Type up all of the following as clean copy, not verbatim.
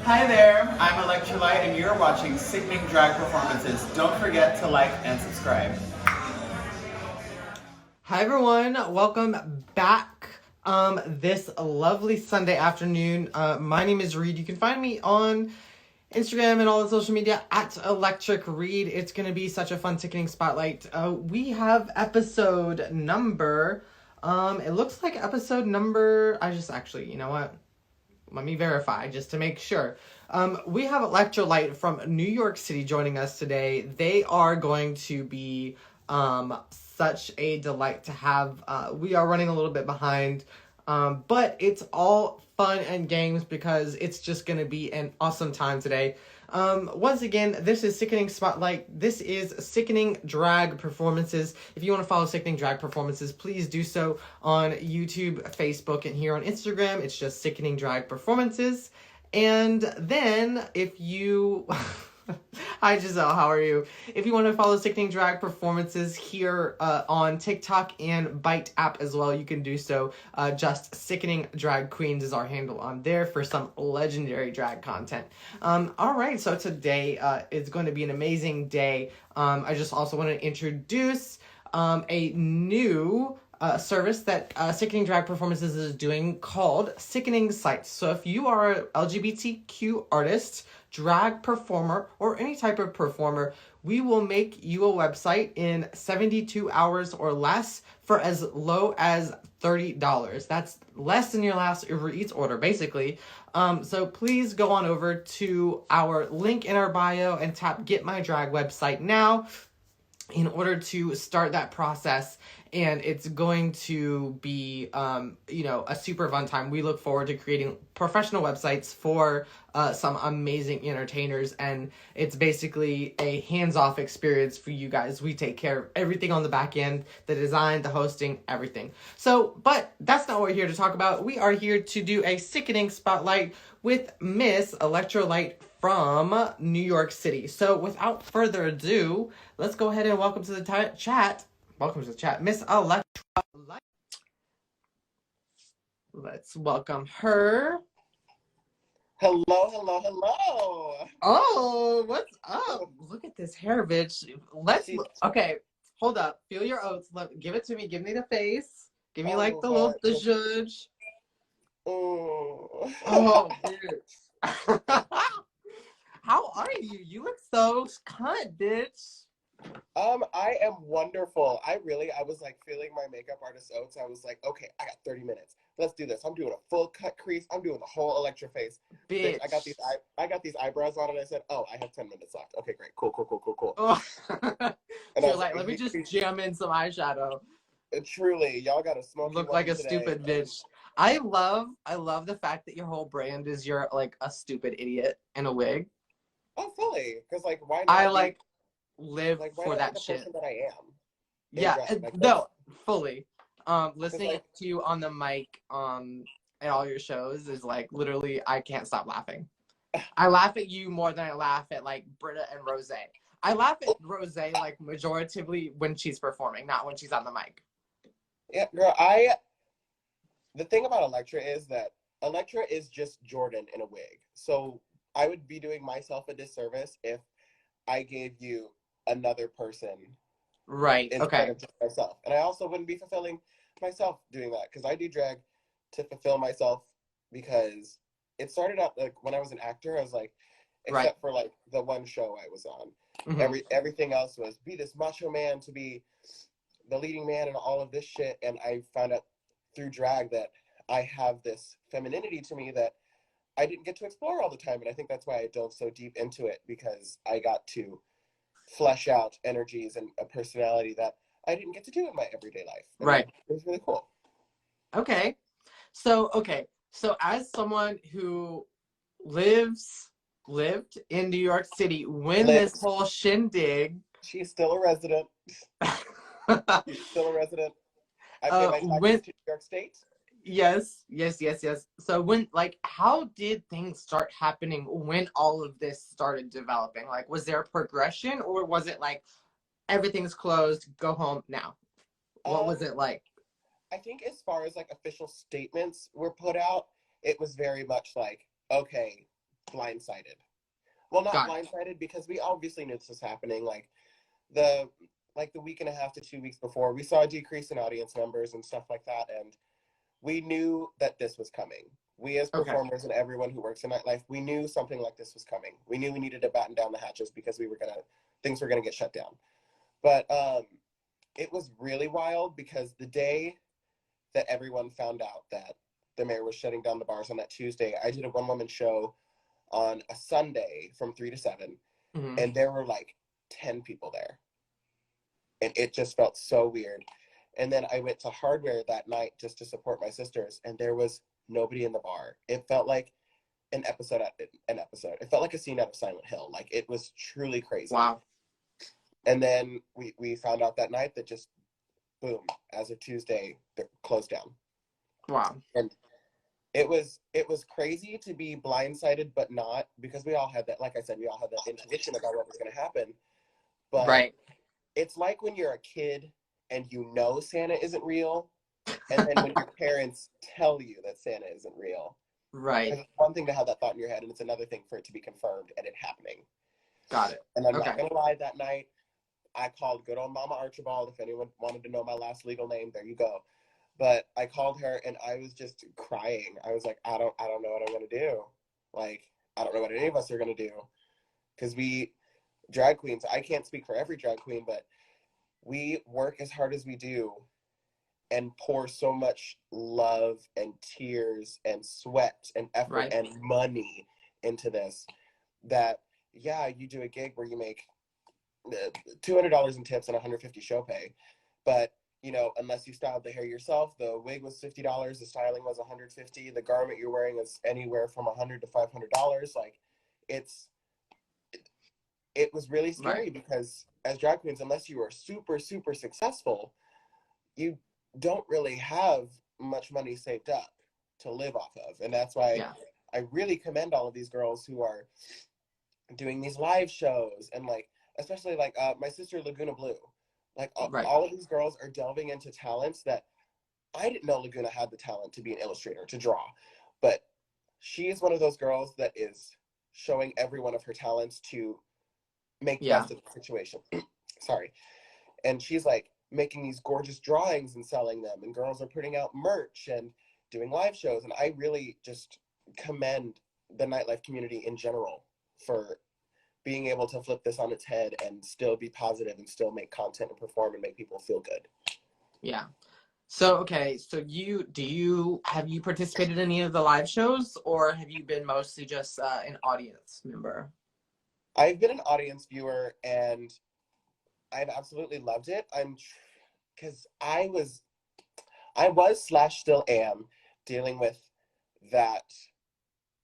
Hi there, I'm Elektra Lite and you're watching Sickening Drag Performances. Don't forget to like and subscribe. Hi everyone, welcome back this lovely Sunday afternoon. My name is Reid. You can find me on Instagram and all the social media at Electric Reid. It's going to be such a fun ticketing spotlight. We have episode number, it looks like episode number, you know what? Let me verify just to make sure. We have Elektra Lite from New York City joining us today. They are going to be such a delight to have. We are running a little bit behind, but it's all fun and games because it's just going to be an awesome time today. Once again, this is Sickening Spotlight. This is Sickening Drag Performances. If you want to follow Sickening Drag Performances, please do so on YouTube, Facebook, and here on Instagram. It's just Sickening Drag Performances. And then if you... Hi Giselle, how are you? If you want to follow Sickening Drag Performances here on TikTok and Byte app as well, you can do so. Just Sickening Drag Queens is our handle on there for some legendary drag content. Alright, so today is going to be an amazing day. I just also want to introduce a new service that Sickening Drag Performances is doing called Sickening Sites. So if you are an LGBTQ artist, drag performer, or any type of performer, we will make you a website in 72 hours or less for as low as $30. That's less than your last Uber Eats order, basically. So please go on over to our link in our bio and tap Get My Drag Website Now in order to start that process, and it's going to be, a super fun time. We look forward to creating professional websites for some amazing entertainers, and it's basically a hands-off experience for you guys. We take care of everything on the back end, the design, the hosting, everything. So, but that's not what we're here to talk about. We are here to do a Sickening Spotlight with Miss Elektra Lite from New York City. So without further ado, let's go ahead and welcome to the chat. Welcome to the chat, Miss Elektra Lite. Let's welcome her. Hello, hello, hello. Oh, what's up? Look at this hair, bitch. Okay, hold up. Feel your oats. Give it to me. Give me the face. Give me like the little the judge. Oh, bitch. How are you? You look so cunt, bitch. I am wonderful. I was like feeling my makeup artist oats. I was like, okay, I got 30 minutes. Let's do this. I'm doing a full cut crease. I'm doing the whole Elektra face. Bitch. I got these eyebrows on and I said, oh, I have 10 minutes left. Okay, great. Cool. Oh. And so like, let me just jam in some eyeshadow. Truly, y'all got a smoky look like a today. Stupid bitch. I love the fact that your whole brand is you're like a stupid idiot in a wig. Oh, fully. Because like, why not? I live like, for that shit. That I am. Yeah, no, fully. Listening to you on the mic at all your shows is like literally I can't stop laughing. I laugh at you more than I laugh at like Britta and Rose. I laugh at Rose like majoritively when she's performing, not when she's on the mic. Yeah, girl, the thing about Elektra is that Elektra is just Jordan in a wig. So I would be doing myself a disservice if I gave you another person. Right, okay. Of just myself. And I also wouldn't be fulfilling myself doing that because I do drag to fulfill myself because it started out like when I was an actor, I was like, except for like the one show I was on. Mm-hmm. Everything else was be this macho man to be the leading man and all of this shit. And I found out through drag that I have this femininity to me that I didn't get to explore all the time. And I think that's why I dove so deep into it, because I got to flesh out energies and a personality that I didn't get to do in my everyday life. And right. It was really cool. Okay. So as someone who lived in New York City when this whole shindig. She's still a resident. She's still a resident. I pay my taxes to New York State. Yes. So how did things start happening when all of this started developing? Like, was there a progression, or was it like, everything's closed, go home now? What was it like? I think as far as like official statements were put out, it was very much like, okay, blindsided. Well, not blindsided because we obviously knew this was happening. Like the week and a half to 2 weeks before, we saw a decrease in audience numbers and stuff like that, and we knew that this was coming. We as performers and everyone who works in nightlife, we knew something like this was coming. We knew we needed to batten down the hatches because things were gonna get shut down. But it was really wild because the day that everyone found out that the mayor was shutting down the bars on that Tuesday, I did a one-woman show on a Sunday from 3 to 7, and there were like 10 people there. And it just felt so weird. And then I went to Hardware that night just to support my sisters, and there was nobody in the bar. It felt like an episode. It felt like a scene out of Silent Hill. Like, it was truly crazy. Wow. And then we found out that night that just, boom, as of Tuesday, they're closed down. Wow. And it was crazy to be blindsided, but not, because we all had that, like I said, we all had that intuition about what was going to happen. But it's like when you're a kid and you know Santa isn't real, and then when your parents tell you that Santa isn't real. Right. It's one thing to have that thought in your head, and it's another thing for it to be confirmed and it happening. Got it. And I'm not going to lie, that night, I called good old Mama Archibald. If anyone wanted to know my last legal name, there you go. But I called her and I was just crying. I was like, I don't know what I'm going to do. Like, I don't know what any of us are going to do. Because we, drag queens, I can't speak for every drag queen, but we work as hard as we do and pour so much love and tears and sweat and effort and money into this that, yeah, you do a gig where you make $200 in tips and $150 show pay, but you know, unless you styled the hair yourself, the wig was $50, the styling was $150, the garment you're wearing is anywhere from $100 to $500. Like, it was really scary because as drag queens, unless you are super, super successful, you don't really have much money saved up to live off of. And that's why I really commend all of these girls who are doing these live shows, and like, especially like my sister Laguna Blue. Like all of these girls are delving into talents that I didn't know Laguna had the talent to be an illustrator, to draw. But she is one of those girls that is showing every one of her talents to make the best of the situation. Sorry. And she's like making these gorgeous drawings and selling them, and girls are putting out merch and doing live shows. And I really just commend the nightlife community in general for being able to flip this on its head and still be positive and still make content and perform and make people feel good. Yeah. So, okay, so have you participated in any of the live shows, or have you been mostly just an audience member? I've been an audience viewer and I've absolutely loved it. Because I was / still am dealing with that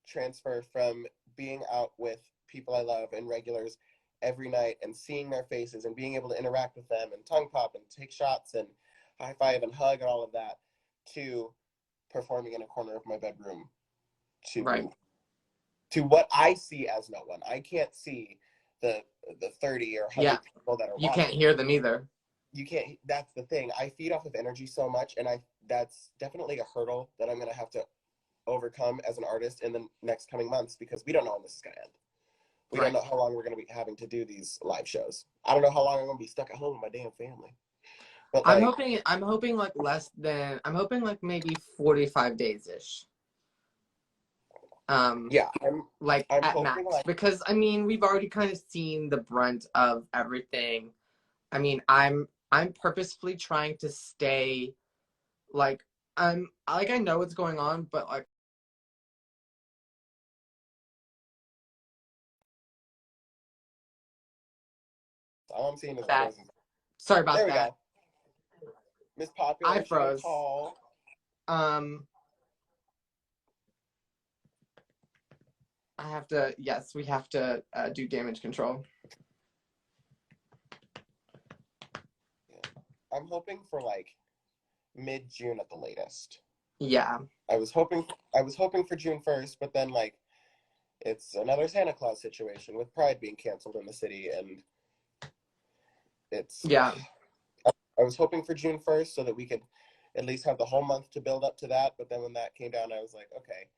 transfer from being out with people I love and regulars every night and seeing their faces and being able to interact with them and tongue pop and take shots and high five and hug and all of that, to performing in a corner of my bedroom to what I see as no one. I can't see the 30 or 100 people that are watching. You can't hear them either. You can't. That's the thing. I feed off of energy so much, and that's definitely a hurdle that I'm going to have to overcome as an artist in the next coming months, because we don't know when this is going to end. We don't know how long we're going to be having to do these live shows. I don't know how long I'm going to be stuck at home with my damn family. But I'm hoping like maybe 45 days ish. I'm at max, because I mean, we've already kind of seen the brunt of everything. I mean, I'm purposefully trying to stay like, I know what's going on, but like, all I'm seeing is that. Sorry about there that. We go. Miss Popular. I froze. We have to do damage control. I'm hoping for like mid-June at the latest. Yeah. I was hoping for June 1st, but then like it's another Santa Claus situation with Pride being canceled in the city, and I was hoping for June 1st so that we could at least have the whole month to build up to that, but then when that came down, I was like, okay,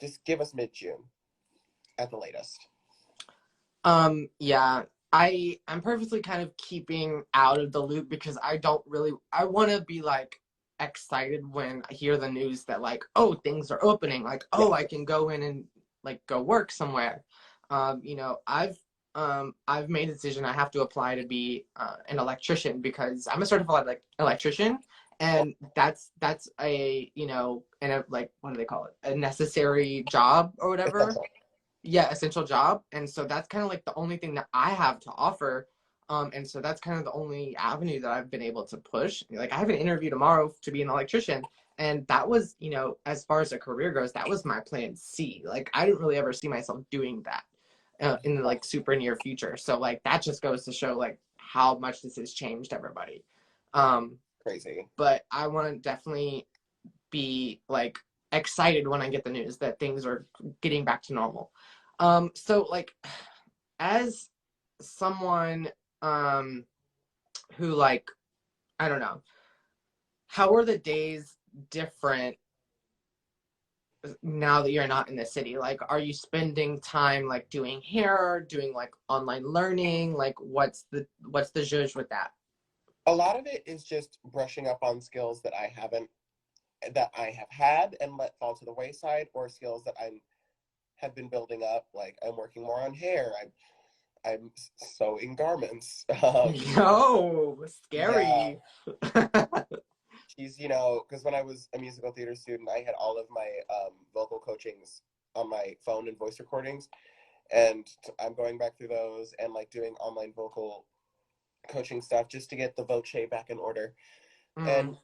just give us mid-June. at the latest. Yeah, I'm purposely kind of keeping out of the loop because I want to be like excited when I hear the news that like, oh, things are opening, like, oh, I can go in and like go work somewhere. You know, I've made a decision I have to apply to be an electrician because I'm a certified like electrician, and that's a, you know, and a, like, what do they call it, a necessary job or whatever. Yeah, essential job. And so that's kind of like the only thing that I have to offer. And so that's kind of the only avenue that I've been able to push. Like I have an interview tomorrow to be an electrician, and that was, you know, as far as a career goes, that was my plan C. Like I didn't really ever see myself doing that in the like super near future. So like that just goes to show like how much this has changed everybody. Crazy. But I want to definitely be like excited when I get the news that things are getting back to normal. So like as someone who like, I don't know, how are the days different now that you're not in the city? Like are you spending time like doing hair, doing like online learning? Like what's the zhuzh with that? A lot of it is just brushing up on skills that I have had and let fall to the wayside, or skills that have been building up. Like I'm working more on hair. I'm sewing garments. Yo, scary. Yeah. She's, you know, because when I was a musical theater student, I had all of my vocal coachings on my phone and voice recordings, and I'm going back through those and like doing online vocal coaching stuff just to get the voce back in order. And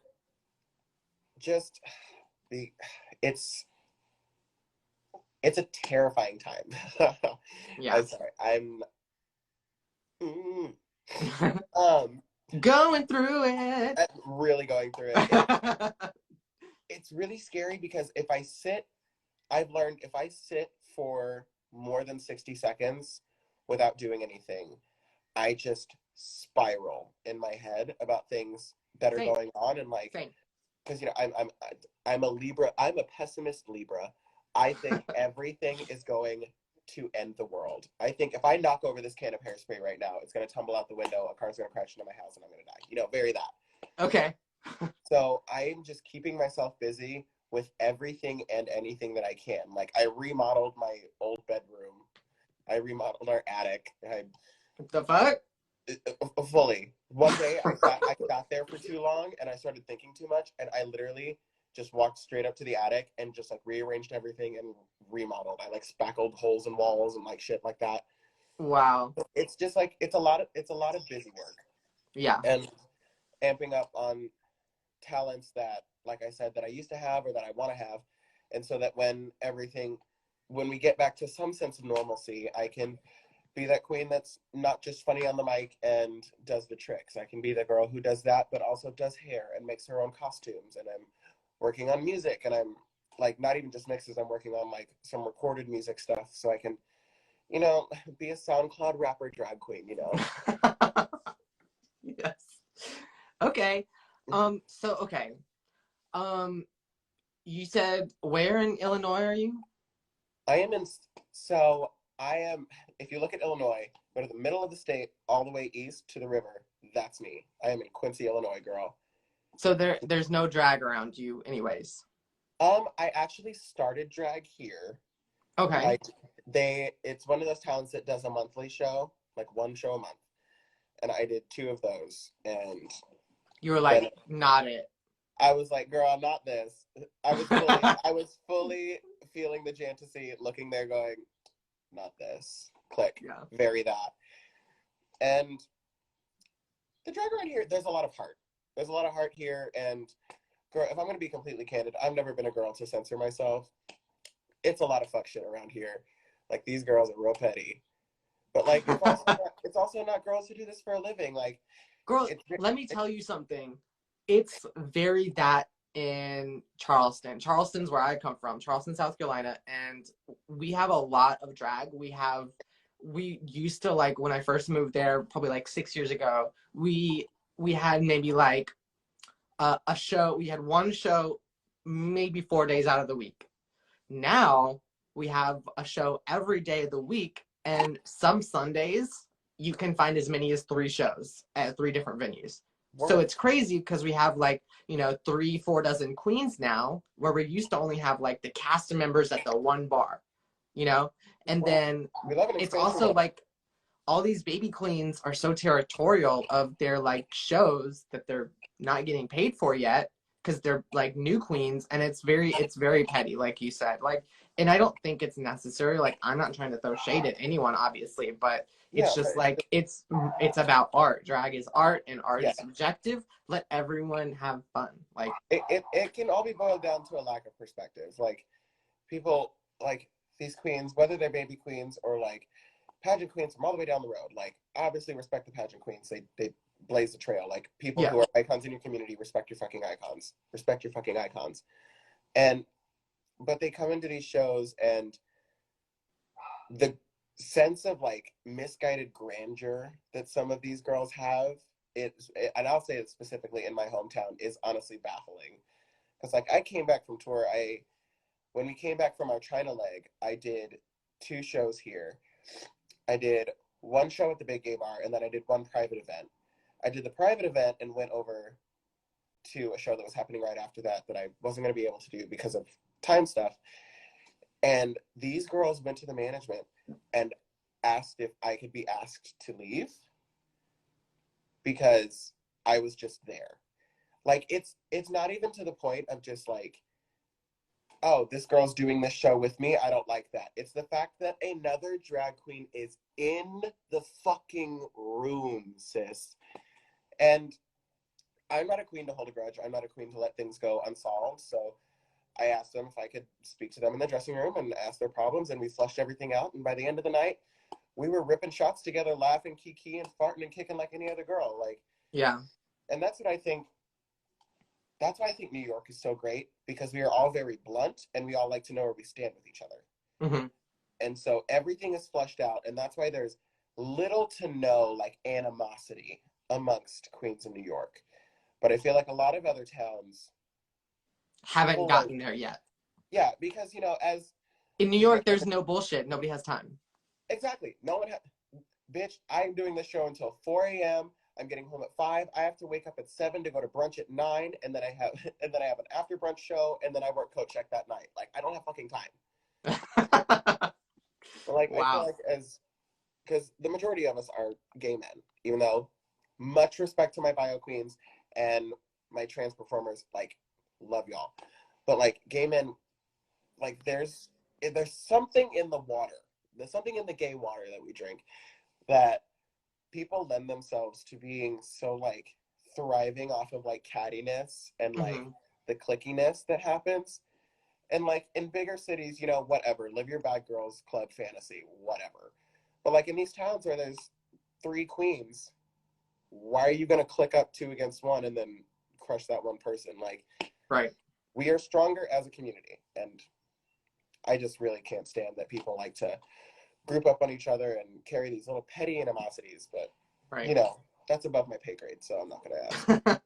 just it's a terrifying time. Yeah. I'm sorry. Going through it. I'm really going through it. It's really scary because I've learned if I sit for more than 60 seconds without doing anything, I just spiral in my head about things that are going on, and like, because you know I'm a Libra. I'm a pessimist Libra. I think everything is going to end the world. I think if I knock over this can of hairspray right now, it's going to tumble out the window, a car's going to crash into my house, and I'm going to die. You know, very that. Okay. So I'm just keeping myself busy with everything and anything that I can. Like I remodeled my old bedroom. I remodeled our attic. What the fuck? Fully. One day I sat there for too long and I started thinking too much, and I literally just walked straight up to the attic and just like rearranged everything and remodeled. I like spackled holes in walls and like shit like that. Wow. It's just like it's a lot of busy work. Yeah. And amping up on talents that, like I said, that I used to have or that I want to have. And so that when we get back to some sense of normalcy, I can be that queen that's not just funny on the mic and does the tricks. I can be the girl who does that, but also does hair and makes her own costumes. And I'm working on music, and I'm like, not even just mixes, I'm working on like some recorded music stuff so I can, you know, be a SoundCloud rapper drag queen, you know? Yes. Okay. Okay. You said where in Illinois are you? If you look at Illinois, go to the middle of the state, all the way east to the river. That's me. I am in Quincy, Illinois, girl. So there's no drag around you anyways. I actually started drag here. Okay. Like it's one of those towns that does a monthly show, like one show a month. And I did 2 of those, and you were like, not it. I was like, girl, I'm not this. I was fully feeling the fantasy, looking there going, not this. Click. Yeah. Very that. And the drag around here, there's a lot of heart. There's a lot of heart here, and girl, if I'm going to be completely candid, I've never been a girl to censor myself. It's a lot of fuck shit around here. Like, these girls are real petty. But, like, it's also not girls who do this for a living. Like, girl, let me tell you something. It's very that in Charleston. Charleston's where I come from, Charleston, South Carolina, and we have a lot of drag. We used to, like, when I first moved there, probably like 6 years ago, we had maybe like a show. We had one show maybe 4 days out of the week. Now we have a show every day of the week, and some Sundays you can find as many as 3 shows at 3 different venues. So it's crazy because we have like, 3-4 dozen queens now, where we used to only have like the cast members at the one bar, and then it's also like all these baby queens are so territorial of their like shows that they're not getting paid for yet because they're like new queens, and it's very petty, like you said. Like, and I don't think it's necessary. Like, I'm not trying to throw shade at anyone, obviously, but it's just like it's about art. Drag is art, and art is subjective. Let everyone have fun. Like it can all be boiled down to a lack of perspective. Like, people like these queens, whether they're baby queens or like pageant queens from all the way down the road, like, obviously respect the pageant queens. They blaze the trail. Like, people who are icons in your community, respect your fucking icons. Respect your fucking icons. But they come into these shows, and the sense of like misguided grandeur that some of these girls have, and I'll say it specifically in my hometown, is honestly baffling. Because like, I came back from tour. When we came back from our China leg, I did 2 shows here. I did 1 show at the Big Gay Bar, and then I did 1 private event. I did the private event and went over to a show that was happening right after that I wasn't going to be able to do because of time stuff. And these girls went to the management and asked if I could be asked to leave because I was just there. Like, it's not even to the point of just like, oh, this girl's doing this show with me, I don't like that. It's the fact that another drag queen is in the fucking room, sis. And I'm not a queen to hold a grudge. I'm not a queen to let things go unsolved. So I asked them if I could speak to them in the dressing room and ask their problems, and we flushed everything out. And by the end of the night, we were ripping shots together, laughing, kiki, and farting and kicking like any other girl. Like, yeah. And that's what I think. That's why I think New York is so great, because we are all very blunt and we all like to know where we stand with each other. Mm-hmm. And so everything is flushed out, and that's why there's little to no like animosity amongst queens in New York. But I feel like a lot of other towns haven't gotten there yet. Yeah, because as in New York, there's no bullshit. Nobody has time. Exactly. No one has. Bitch, I'm doing this show until 4 a.m. I'm getting home at 5. I have to wake up at 7 to go to brunch at 9, and then I have an after brunch show, and then I work coat check that night. Like, I don't have fucking time. Like, wow. I feel like because the majority of us are gay men, even though much respect to my bio queens and my trans performers, like, love y'all. But like, gay men, like, there's something in the water. There's something in the gay water that we drink that people lend themselves to being so like thriving off of like cattiness and like the clickiness that happens. And like, in bigger cities, whatever, live your bad girls club fantasy, whatever. But like, in these towns where there's 3 queens, why are you going to click up 2 against 1 and then crush that one person? Like, right. We are stronger as a community, and I just really can't stand that people like to group up on each other and carry these little petty animosities. But right. That's above my pay grade, so I'm not gonna ask.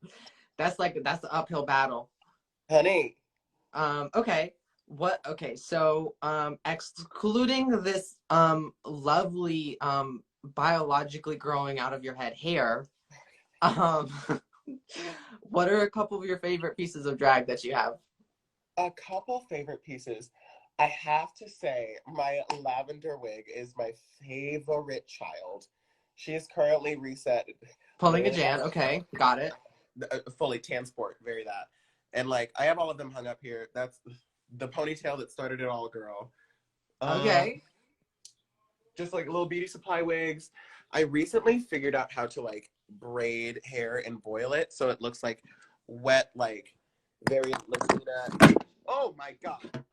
That's the uphill battle, honey. Okay. So excluding this lovely biologically growing out of your head hair, what are a couple of your favorite pieces of drag that you have? A couple favorite pieces. I have to say, my lavender wig is my favorite child. She is currently reset. Pulling a Jan. Okay, got it. Fully tan sport, very that. And like, I have all of them hung up here. That's the ponytail that started it all, girl. Okay. Just like little beauty supply wigs. I recently figured out how to like braid hair and boil it so it looks like wet, like very Latina. Oh my god.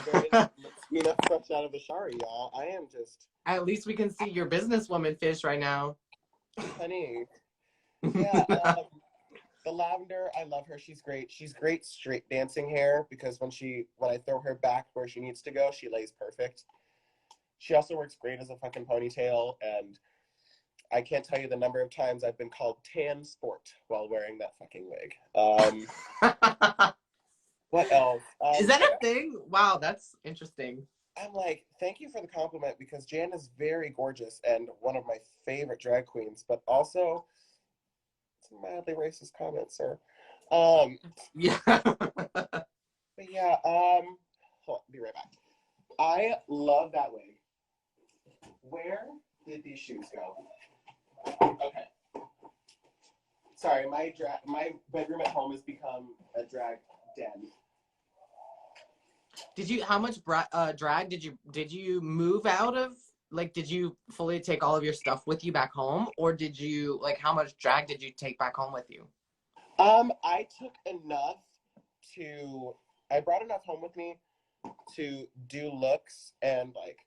Very Latina fresh out of the shower, y'all. I am just. At least we can see your businesswoman fish right now. Honey. Yeah. The lavender, I love her. She's great. She's great straight dancing hair, because when I throw her back where she needs to go, she lays perfect. She also works great as a fucking ponytail, and I can't tell you the number of times I've been called tan sport while wearing that fucking wig. What else? Is that a thing? Wow, that's interesting. I'm like, thank you for the compliment because Jan is very gorgeous and one of my favorite drag queens, but also it's a mildly racist comment, sir. Yeah. But yeah, hold on, be right back. I love that wig. Where did these shoes go? Okay. Sorry, my bedroom at home has become a drag den. Did you, how much drag did you move out of? Like, did you fully take all of your stuff with you back home? Or did you, like, how much drag did you take back home with you? I took enough I brought enough home with me to do looks and, like,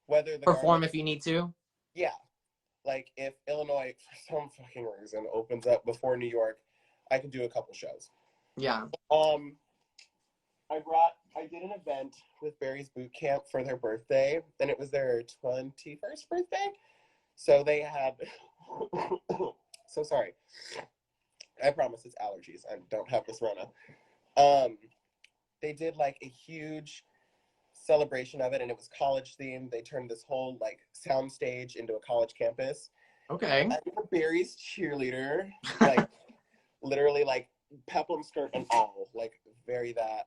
whether the Perform garment, if you need to? yeah. Like, if Illinois, for some fucking reason, opens up before New York, I could do a couple shows. Yeah. I did an event with Barry's Boot Camp for their birthday, and it was their 21st birthday. So they had, so sorry. I promise it's allergies. I don't have this Rona. They did like a huge celebration of it, and it was college themed. They turned this whole like sound stage into a college campus. Okay. I was Barry's cheerleader, like literally like peplum skirt and all, like very that.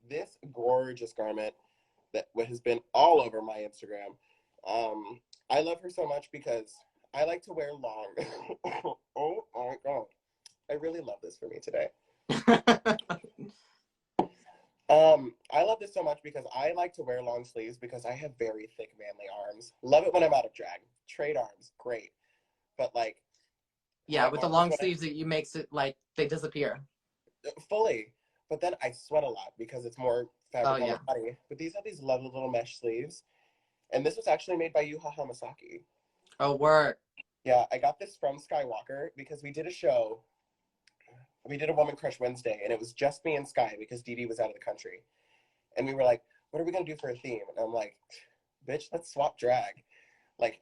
This gorgeous garment that has been all over my Instagram. I love her so much because I like to wear long. Oh my god. I really love this for me today. I love this so much because I like to wear long sleeves because I have very thick manly arms. Love it when I'm out of drag. Trade arms, great. But like yeah, with the long sleeves it makes it like they disappear. Fully. But then I sweat a lot because it's more fabric on my body. But these have these lovely little mesh sleeves. And this was actually made by Yuha Hamasaki. Oh, work. Yeah, I got this from Skywalker because we did a show. We did a Woman Crush Wednesday, and it was just me and Sky because Dee Dee was out of the country. And we were like, what are we going to do for a theme? And I'm like, bitch, let's swap drag. Like,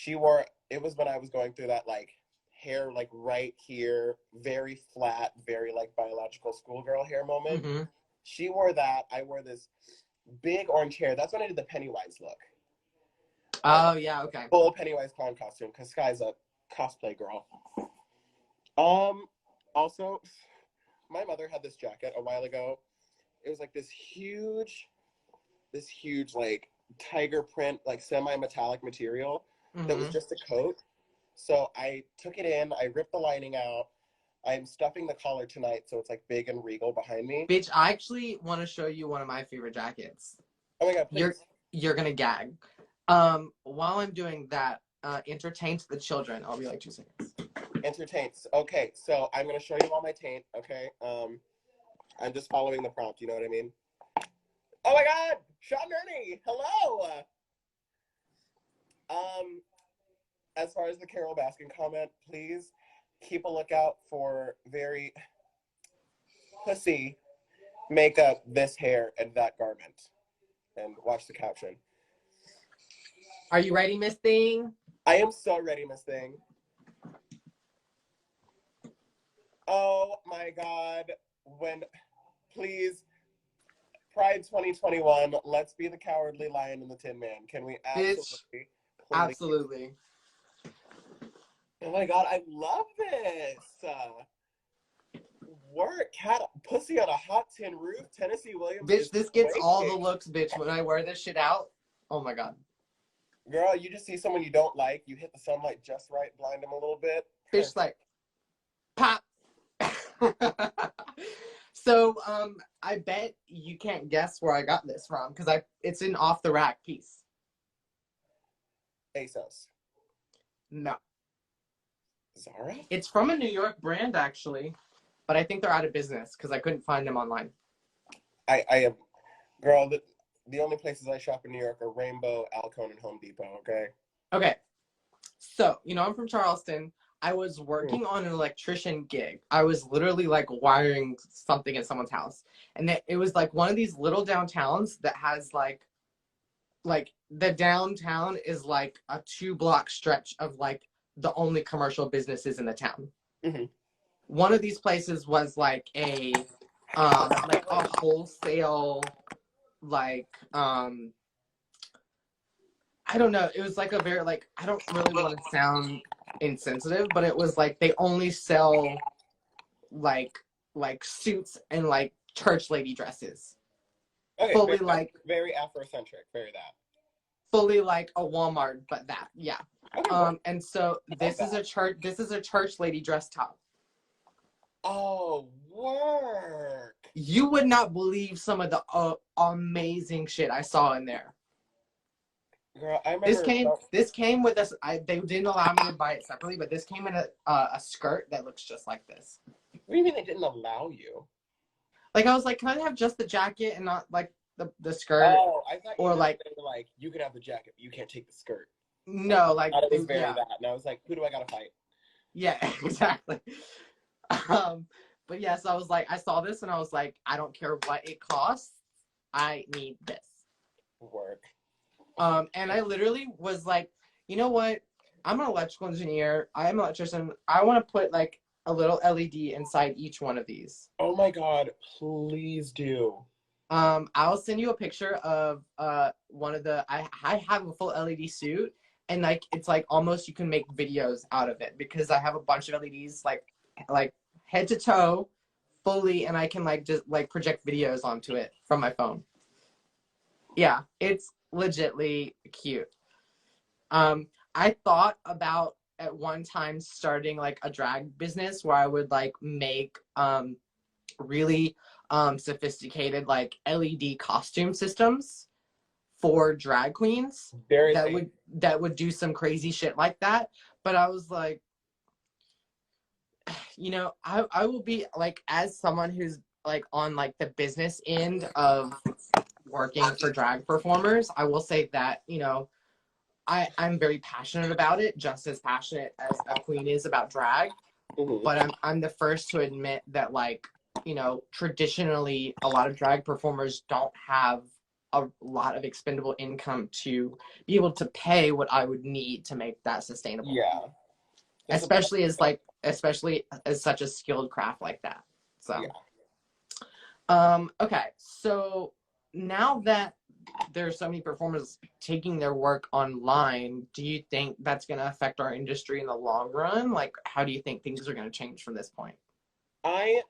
it was when I was going through that, like, hair, like, right here, very flat, very, like, biological schoolgirl hair moment. Mm-hmm. She wore that. I wore this big orange hair. That's when I did the Pennywise look. Oh, yeah, okay. Full Pennywise clown costume, because Sky's a cosplay girl. Also, my mother had this jacket a while ago. It was like this huge, like, tiger print, like, semi-metallic material that was just a coat. So I took it in, I ripped the lining out. I'm stuffing the collar tonight, so it's, like, big and regal behind me. Bitch, I actually want to show you one of my favorite jackets. Oh, my God, please. You're gonna gag. While I'm doing that, entertain the children. I'll be like 2 seconds. Entertains. Okay, so I'm gonna show you all my taint. Okay, I'm just following the prompt. You know what I mean? Oh my God, Sean Ernie, hello. As far as the Carol Baskin comment, please keep a lookout for very pussy makeup, this hair, and that garment, and watch the caption. Are you ready, Miss Thing? I am so ready, Miss Thing. Oh my God. Please, Pride 2021, let's be the Cowardly Lion and the Tin Man. Can we absolutely? Absolutely. Oh my God, I love this. Work, pussy on a hot tin roof, Tennessee Williams. Bitch, this gets all the looks, bitch. When I wear this shit out, oh my God. Girl, you just see someone you don't like, you hit the sunlight just right, blind them a little bit. Bitch, like, pop. So, I bet you can't guess where I got this from because it's an off the rack piece. ASOS. No. Zara? It's from a New York brand actually, but I think they're out of business because I couldn't find them online. I am, girl. The only places I shop in New York are Rainbow, Alcone, and Home Depot. Okay. Okay. So I'm from Charleston. I was working on an electrician gig. I was literally like wiring something in someone's house. And it was like one of these little downtowns that has like the downtown is like a 2-block stretch of like the only commercial businesses in the town. Mm-hmm. One of these places was like like a wholesale, like, I don't know. It was like a very, like, I don't really want to sound insensitive, but it was like they only sell like suits and like church lady dresses. Okay, Fully very, like very Afrocentric, very that. Fully like a Walmart, but that, yeah. Okay, And so this is a church lady dress top. Oh, work. You would not believe some of the amazing shit I saw in there. Girl, I remember this came with us. They didn't allow me to buy it separately, but this came in a skirt that looks just like this. What do you mean they didn't allow you? Like, I was like, can I have just the jacket and not like the skirt? Oh, I thought you or like they were like, you can have the jacket, but you can't take the skirt. No, like I thought it was very yeah. that, and I was like, who do I gotta fight? Yeah, exactly. But yes, I was like, I saw this and I was like, I don't care what it costs, I need this. Work. And I literally was like, you know what? I'm an electrical engineer. I'm an electrician. I want to put like a little LED inside each one of these. Oh my God, please do. I'll send you a picture of one of the, I have a full LED suit, and like it's like almost you can make videos out of it because I have a bunch of LEDs like head to toe fully, and I can like just like project videos onto it from my phone. Yeah, it's legitly cute. I thought about at one time starting like a drag business where I would like make really sophisticated like LED costume systems for drag queens that would do some crazy shit like that. But I was like, you know, I will be like, as someone who's like on like the business end of working for drag performers, I will say that, you know, I'm very passionate about it, just as passionate as a queen is about drag. Mm-hmm. But I'm the first to admit that, like, you know, traditionally a lot of drag performers don't have a lot of expendable income to be able to pay what I would need to make that sustainable. Yeah. Especially as such a skilled craft like that. So yeah. Okay, so now that there's so many performers taking their work online, do you think that's going to affect our industry in the long run? Like, how do you think things are going to change from this point? I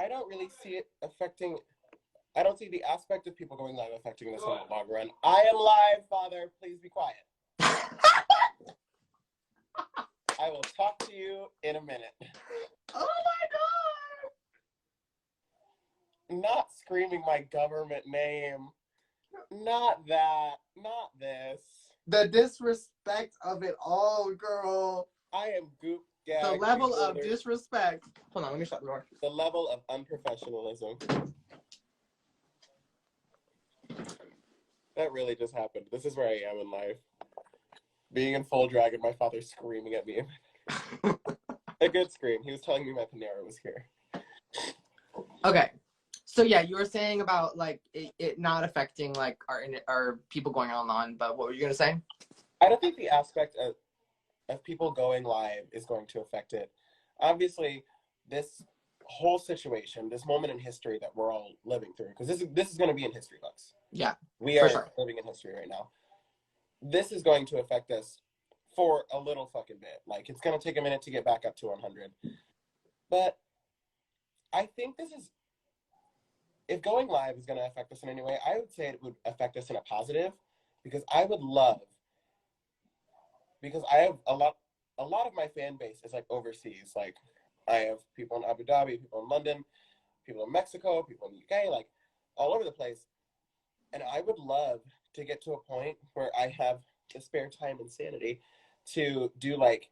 don't really see it affecting. I don't see the aspect of people going live affecting this in the long run. I am live, Father. Please be quiet. I will talk to you in a minute. Oh my God! Not screaming my government name. Not that. Not this. The disrespect of it all, girl. I am goop gagged. The level of disrespect. Hold on, let me shut the door. The level of unprofessionalism. That really just happened. This is where I am in life. Being in full drag and my father screaming at me. A good scream. He was telling me my Panera was here. Okay. So yeah, you were saying about like it not affecting like our people going online, but what were you gonna say? I don't think the aspect of people going live is going to affect it. Obviously, this whole situation, this moment in history that we're all living through, because this is going to be in history books. Yeah, we are living in history right now. This is going to affect us for a little fucking bit. Like, it's going to take a minute to get back up to 100. But I think if going live is going to affect us in any way, I would say it would affect us in a positive, because I have a lot of my fan base is like overseas. Like, I have people in Abu Dhabi, people in London, people in Mexico, people in the UK, like all over the place. And I would love to get to a point where I have the spare time and sanity to do, like,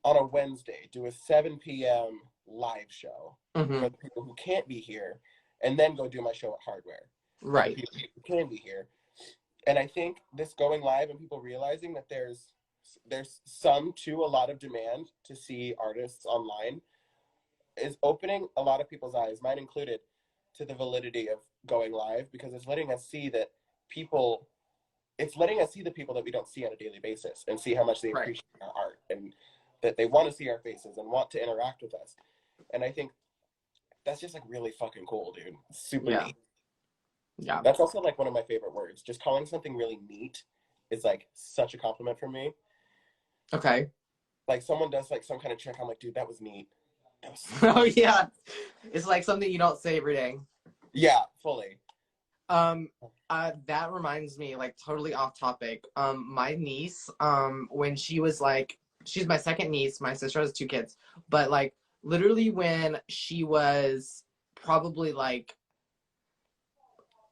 on a Wednesday, do a 7 p.m. live show for the people who can't be here, and then go do my show at Hardware. Right. For the people who can be here. And I think this going live and people realizing that there's a lot of demand to see artists online is opening a lot of people's eyes, mine included, to the validity of going live, because it's letting us see the people that we don't see on a daily basis, and see how much they appreciate our art, and that they want to see our faces and want to interact with us. And I think that's just like really fucking cool, dude. Super Yeah. neat. Yeah. That's also like one of my favorite words. Just calling something really neat is like such a compliment for me. Okay. Like someone does like some kind of trick, I'm like, dude, that was neat. That was Oh yeah. It's like something you don't say every day. Yeah, fully. That reminds me, like totally off topic. My niece, when she was like, she's my second niece. My sister has 2 kids, but like literally when she was probably like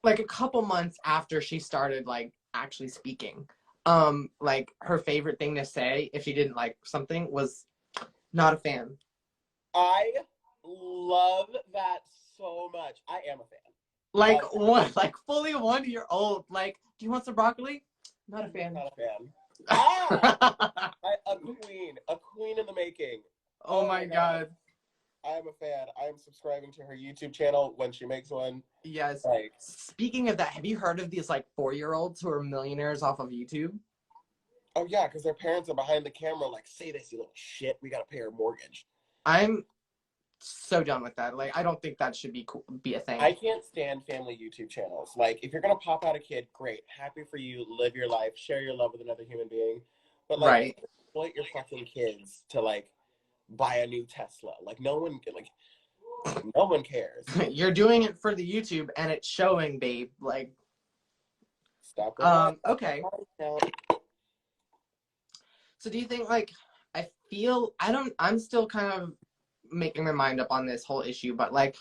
a couple months after she started like actually speaking, like her favorite thing to say if she didn't like something was not a fan. I love that so much. I am a fan. Like what? Like fully 1 year old. Like, do you want some broccoli? Not a fan. Not a fan. Ah! A queen in the making. Oh my god. I am a fan. I am subscribing to her YouTube channel when she makes one. Yes. Like, speaking of that, have you heard of these like 4-year-olds who are millionaires off of YouTube? oh yeah, because their parents are behind the camera like, say this, you little shit. We gotta pay our mortgage. I'm so done with that. Like, I don't think that should be cool, be a thing. I can't stand family YouTube channels. Like, if you're gonna pop out a kid, great, happy for you, live your life, share your love with another human being. But like, right. exploit your fucking kids to like buy a new Tesla. Like, no one cares. You're doing it for the YouTube, and it's showing, babe. Like, Stop. Okay. So do you think like I'm still kind of making my mind up on this whole issue, but like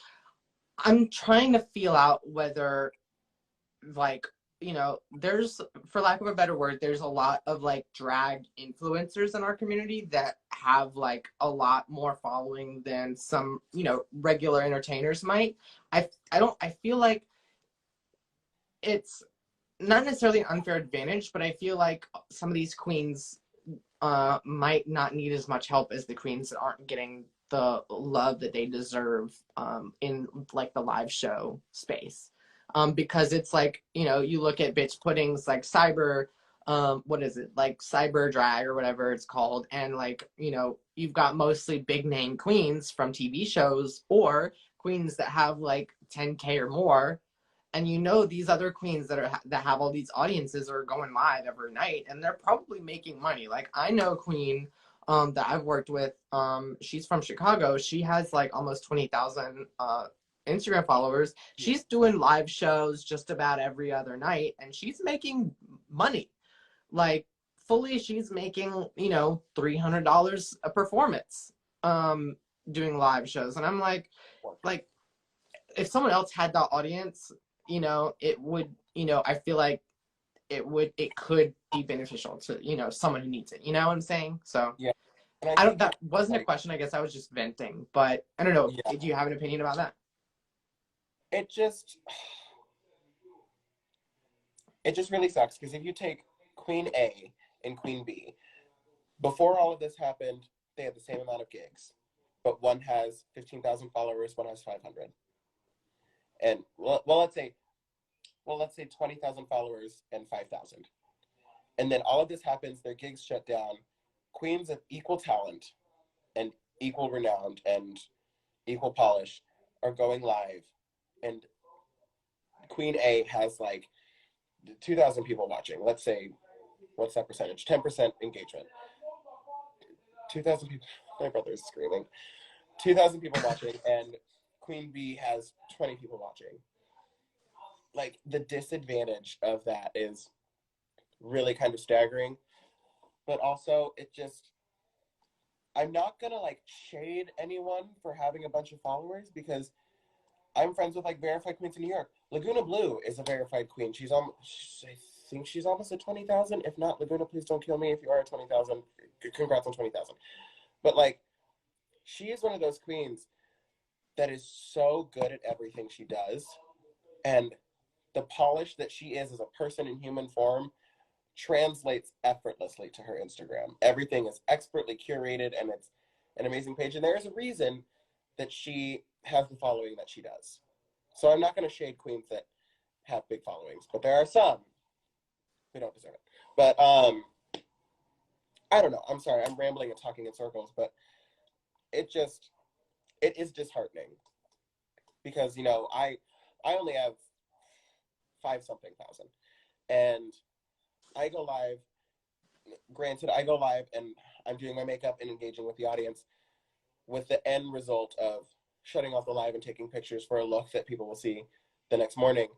I'm trying to feel out whether like, there's, for lack of a better word, there's a lot of like drag influencers in our community that have like a lot more following than some, regular entertainers might. I feel like it's not necessarily an unfair advantage, but I feel like some of these queens might not need as much help as the queens that aren't getting the love that they deserve in like the live show space. Because it's like, you look at bitch puddings like cyber, what is it? Like cyber drag or whatever it's called. And like, you've got mostly big name queens from TV shows or queens that have like 10K or more. And these other queens that have all these audiences are going live every night, and they're probably making money. Like I know a queen that I've worked with. She's from Chicago. She has like almost 20,000 Instagram followers. She's doing live shows just about every other night, and she's making money. Like fully, she's making $300 a performance doing live shows, and I'm like if someone else had that audience, it would, I feel like it could be beneficial to, someone who needs it. You know what I'm saying? So yeah. that wasn't a question. I guess I was just venting, but I don't know. Yeah. Do you have an opinion about that? It just really sucks because if you take Queen A and Queen B, before all of this happened, they had the same amount of gigs, but one has 15,000 followers, one has 500. And let's say 20,000 followers and 5,000. And then all of this happens, their gigs shut down. Queens of equal talent and equal renowned and equal polish are going live. And Queen A has like 2,000 people watching. Let's say, what's that percentage? 10% engagement. 2,000 people. My brother is screaming. 2,000 people watching, and Queen B has 20 people watching. Like, the disadvantage of that is really kind of staggering. But also, I'm not gonna, like, shade anyone for having a bunch of followers because I'm friends with, like, verified queens in New York. Laguna Blue is a verified queen. I think she's almost at 20,000. If not, Laguna, please don't kill me if you are at 20,000. Congrats on 20,000. But, like, she is one of those queens that is so good at everything she does, and the polish that she is as a person in human form translates effortlessly to her Instagram. Everything is expertly curated, and it's an amazing page, and there's a reason that she has the following that she does. So I'm not going to shade queens that have big followings, but there are some who don't deserve it. But I don't know. I'm sorry, I'm rambling and talking in circles, but it is disheartening because, you know, I only have 5-something thousand, and I go live. Granted, I go live and I'm doing my makeup and engaging with the audience with the end result of shutting off the live and taking pictures for a look that people will see the next morning.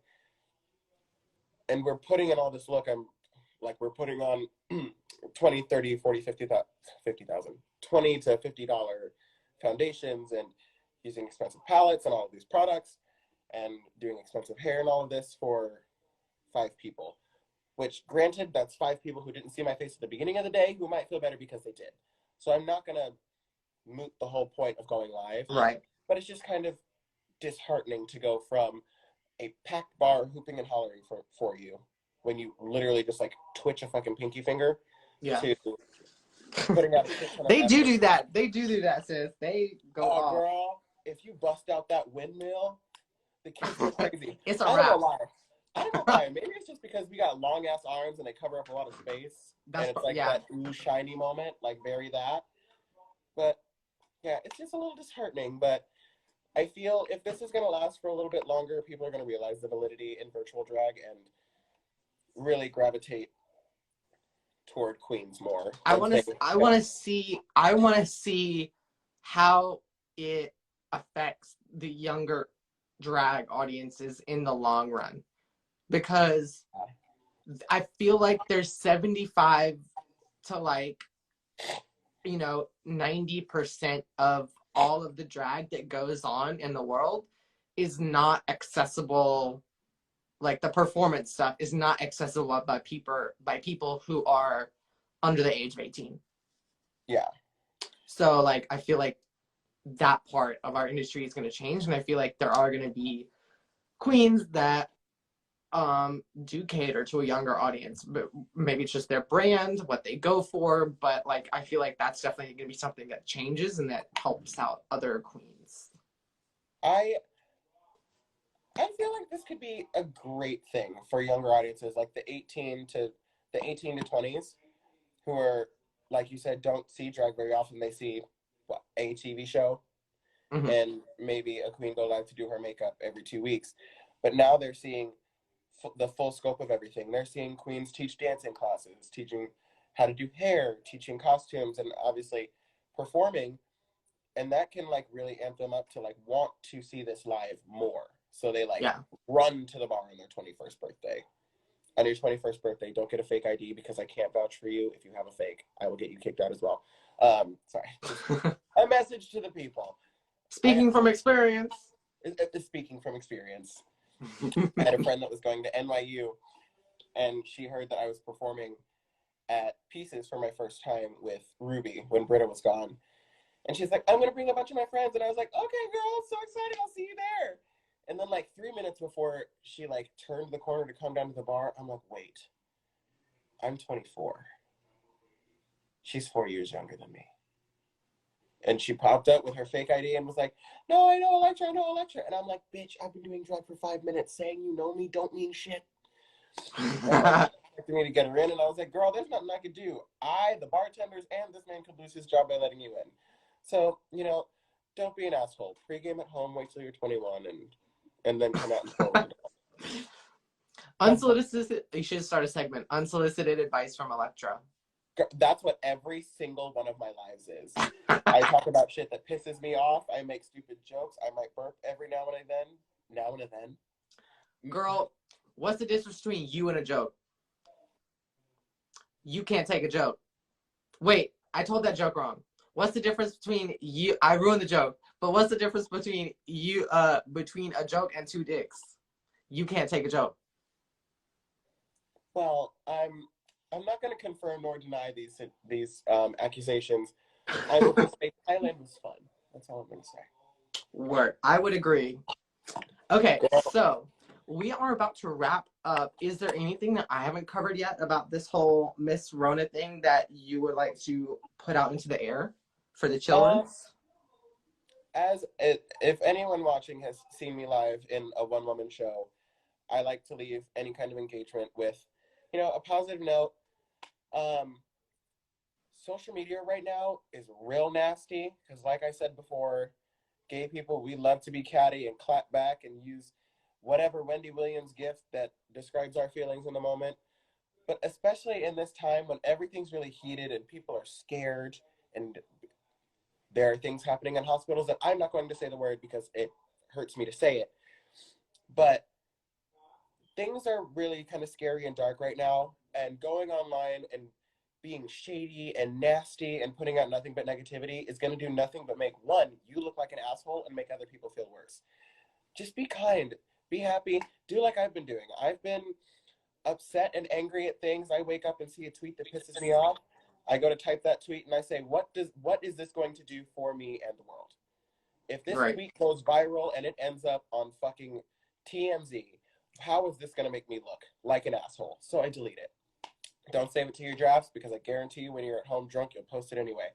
And we're putting in all this look. We're putting on 20, 30, 40, 50,000, $20 to $50 foundations and using expensive palettes and all of these products and doing expensive hair and all of this for 5 people. Which, granted, that's 5 people who didn't see my face at the beginning of the day who might feel better because they did. So I'm not going to moot the whole point of going live. Right. But it's just kind of disheartening to go from a packed bar hooping and hollering for you when you literally just, like, twitch a fucking pinky finger to putting out a shit ton of They effort. do that. They do that, sis. They go off. Girl, if you bust out that windmill, the kids go crazy. It's a wrap. I don't know why. Maybe it's just because we got long ass arms and they cover up a lot of space. And it's like that ooh shiny moment, like bury that. But yeah, it's just a little disheartening. But I feel if this is gonna last for a little bit longer, people are gonna realize the validity in virtual drag and really gravitate toward queens more. I want to see how it affects the younger drag audiences in the long run, because I feel like there's 75 to like, you know, 90% of all of the drag that goes on in the world is not accessible. Like the performance stuff is not accessible by people who are under the age of 18. Yeah. So like I feel like that part of our industry is going to change, and I feel like there are going to be queens that do cater to a younger audience, but maybe it's just their brand, what they go for. But like I feel like that's definitely going to be something that changes and that helps out other queens. I feel like this could be a great thing for younger audiences, like the 18 to 20s, who are, like you said, don't see drag very often. They see a TV show and maybe a queen go live to do her makeup every 2 weeks. But now they're seeing the full scope of everything. They're seeing queens teach dancing classes, teaching how to do hair, teaching costumes, and obviously performing. And that can like really amp them up to like want to see this live more. So they like run to the bar on their 21st birthday. On your 21st birthday, don't get a fake ID because I can't vouch for you. If you have a fake, I will get you kicked out as well. Sorry. A message to the people. Speaking from experience. Speaking from experience. I had a friend that was going to NYU, and she heard that I was performing at Pieces for my first time with Ruby when Britta was gone. And she's like, I'm going to bring a bunch of my friends. And I was like, okay, girl, so excited. I'll see you there. And then like 3 minutes before she like turned the corner to come down to the bar, I'm like, wait, I'm 24. She's 4 years younger than me. And she popped up with her fake ID and was like, no, I know Elektra, I know Elektra. And I'm like, bitch, I've been doing drag for 5 minutes. Saying you know me don't mean shit. Expecting me to get her in. And I was like, girl, there's nothing I could do. The bartenders, and this man could lose his job by letting you in. So, you know, don't be an asshole. Pre-game at home, wait till you're 21, and then come out and forward. Unsolicited, you should start a segment. Unsolicited advice from Elektra. That's what every single one of my lives is. I talk about shit that pisses me off. I make stupid jokes. I might burp every now and then. Girl, what's the difference between you and a joke? You can't take a joke. Wait, I told that joke wrong. What's the difference between you? I ruined the joke. But what's the difference between you, between a joke and 2 dicks? You can't take a joke. Well, I'm not going to confirm nor deny these accusations. I will just say Thailand was fun. That's all I'm going to say. Word. I would agree. Okay, so we are about to wrap up. Is there anything that I haven't covered yet about this whole Miss Rona thing that you would like to put out into the air for the children? If anyone watching has seen me live in a one-woman show, I like to leave any kind of engagement with, you know, a positive note. Social media right now is real nasty because, like I said before, gay people, we love to be catty and clap back and use whatever Wendy Williams gift that describes our feelings in the moment. But especially in this time when everything's really heated and people are scared and there are things happening in hospitals, and I'm not going to say the word because it hurts me to say it, but things are really kind of scary and dark right now, and going online and being shady and nasty and putting out nothing but negativity is going to do nothing but make, one, you look like an asshole and make other people feel worse. Just be kind, be happy, do like I've been doing. I've been upset and angry at things. I wake up and see a tweet that pisses me off. I go to type that tweet and I say, what is this going to do for me and the world? If this tweet goes viral and it ends up on fucking TMZ, how is this going to make me look like an asshole? So I delete it. Don't save it to your drafts because I guarantee you when you're at home drunk, you'll post it anyway.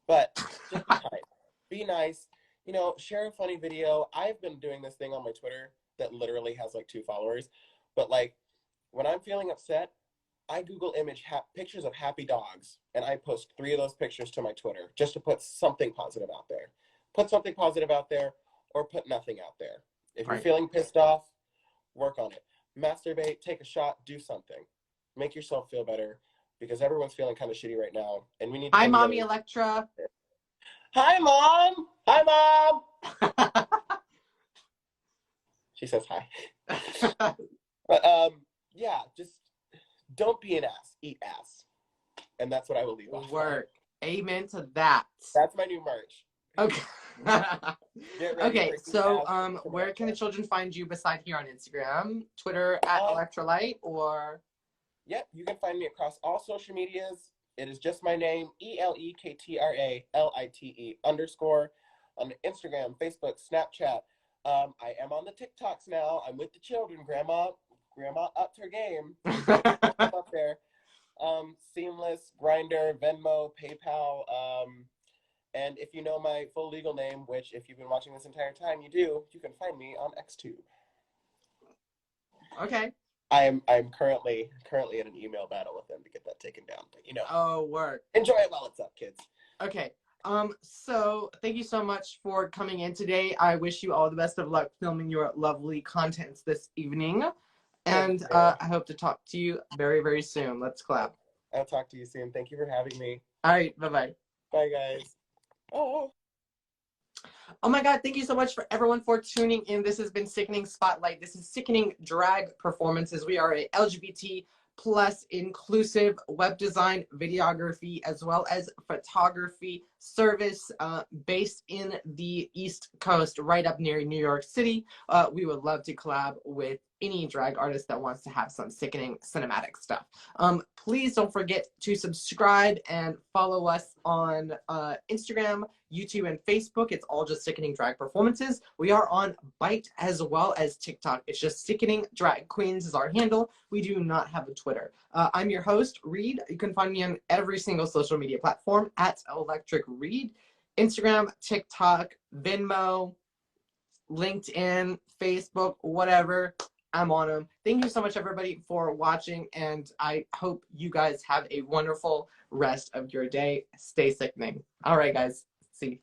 But just be kind. Be nice. You know, share a funny video. I've been doing this thing on my Twitter that literally has like 2 followers. But like, when I'm feeling upset, I Google pictures of happy dogs, and I post 3 of those pictures to my Twitter just to put something positive out there. Put something positive out there, or put nothing out there. If you're feeling pissed off, work on it. Masturbate, take a shot, do something. Make yourself feel better, because everyone's feeling kind of shitty right now, and we need to. Hi, Mommy Elektra. Hi, Mom. Hi, Mom. She says hi. But yeah, just don't be an ass. Eat ass, and that's what I will leave off. Work. Amen to that. That's my new merch. Okay. Okay, so where can the children find you beside here on Instagram, Twitter at Elektra Lite, or? Yep, you can find me across all social medias. It is just my name, ELEKTRALITE _ on Instagram, Facebook, Snapchat. I am on the TikToks now. I'm with the children. Grandma upped her game. I'm up there. Seamless, Grindr, Venmo, PayPal. And if you know my full legal name, which if you've been watching this entire time, you do, you can find me on XTube. Okay. I'm currently in an email battle with them to get that taken down, but you know. Oh, work. Enjoy it while it's up, kids. Okay. So thank you so much for coming in today. I wish you all the best of luck filming your lovely contents this evening. And I hope to talk to you very, very soon. Let's clap. I'll talk to you soon. Thank you for having me. All right. Bye-bye. Bye, guys. Oh my God, thank you so much for everyone for tuning in. This has been Sickening Spotlight. This is Sickening Drag Performances. We are a LGBT plus inclusive web design, videography, as well as photography service based in the East Coast, right up near New York City. We would love to collab with any drag artist that wants to have some sickening cinematic stuff. Please don't forget to subscribe and follow us on Instagram, YouTube, and Facebook. It's all just Sickening Drag Performances. We are on Byte as well as TikTok. It's just Sickening Drag Queens is our handle. We do not have a Twitter. I'm your host, Reid. You can find me on every single social media platform at Electric Reid. Instagram, TikTok, Venmo, LinkedIn, Facebook, whatever. I'm on them. Thank you so much, everybody, for watching, and I hope you guys have a wonderful rest of your day. Stay sickening. All right, guys. See.